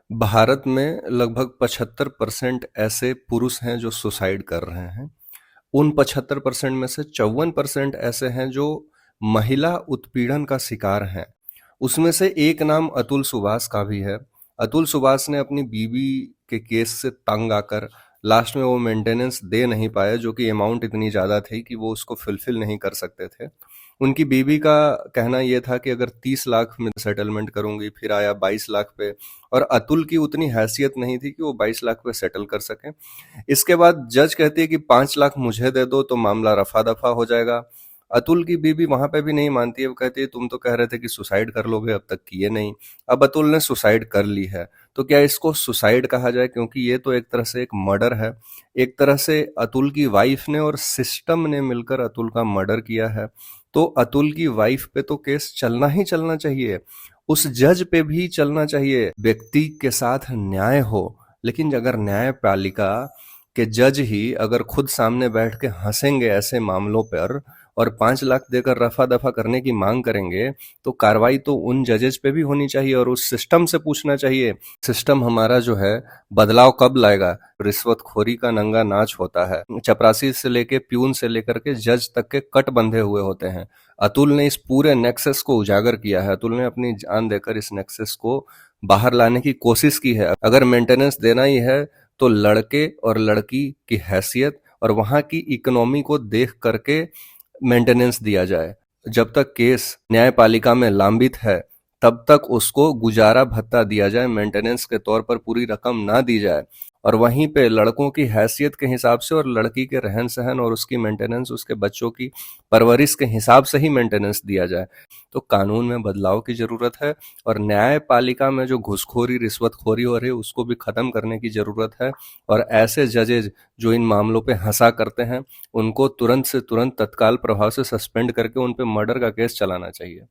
भारत में लगभग 75% ऐसे पुरुष हैं जो सुसाइड कर रहे हैं। उन 75% में से 54% ऐसे हैं जो महिला उत्पीड़न का शिकार हैं। उसमें से एक नाम अतुल सुभाष का भी है। अतुल सुभाष ने अपनी बीवी के केस से तंग आकर लास्ट में वो मेंटेनेंस दे नहीं पाए, जो कि अमाउंट इतनी ज़्यादा थी कि वो उसको फुलफिल नहीं कर सकते थे। उनकी बीवी का कहना ये था कि अगर 30 लाख में सेटलमेंट करूंगी, फिर आया 22 लाख पे। और अतुल की उतनी हैसियत नहीं थी कि वो 22 लाख पे सेटल कर सके। इसके बाद जज कहती है कि 5 लाख मुझे दे दो तो मामला रफा दफा हो जाएगा। अतुल की बीवी वहां पे भी नहीं मानती है। वो कहती है तुम तो कह रहे थे कि सुसाइड कर लोगे, अब तक किए नहीं। अब अतुल ने सुसाइड कर ली है, तो क्या इसको सुसाइड कहा जाए? क्योंकि ये तो एक तरह से एक मर्डर है। एक तरह से अतुल की वाइफ ने और सिस्टम ने मिलकर अतुल का मर्डर किया है। तो अतुल की वाइफ पे तो केस चलना ही चलना चाहिए। उस जज पे भी चलना चाहिए। व्यक्ति के साथ न्याय हो, लेकिन अगर न्यायपालिका के जज ही अगर खुद सामने बैठ के हंसेंगे ऐसे मामलों पर और 5 लाख देकर रफा दफा करने की मांग करेंगे, तो कार्रवाई तो उन जजेस पे भी होनी चाहिए और उस सिस्टम से पूछना चाहिए। सिस्टम हमारा जो है बदलाव कब लाएगा? रिश्वतखोरी का नंगा नाच होता है। चपरासी से लेके प्यून से लेकर के जज तक के कट बंधे हुए होते हैं। अतुल ने इस पूरे नेक्सस को उजागर किया है। अतुल ने अपनी जान देकर इस नेक्सस को बाहर लाने की कोशिश की है। अगर मेंटेनेंस देना ही है तो लड़के और लड़की की हैसियत और वहां की इकोनॉमी को देख करके मेंटेनेंस दिया जाए। जब तक केस न्यायपालिका में लंबित है, तब तक उसको गुजारा भत्ता दिया जाए, मेंटेनेंस के तौर पर पूरी रकम ना दी जाए। और वहीं पे लड़कों की हैसियत के हिसाब से और लड़की के रहन सहन और उसकी मेंटेनेंस, उसके बच्चों की परवरिश के हिसाब से ही मेंटेनेंस दिया जाए। तो कानून में बदलाव की जरूरत है और न्यायपालिका में जो घुसखोरी रिश्वतखोरी हो रही है उसको भी खत्म करने की जरूरत है। और ऐसे जजेज जो इन मामलों पे हंसा करते हैं, उनको तुरंत से तुरंत तत्काल प्रभाव से सस्पेंड करके उन पे मर्डर का केस चलाना चाहिए।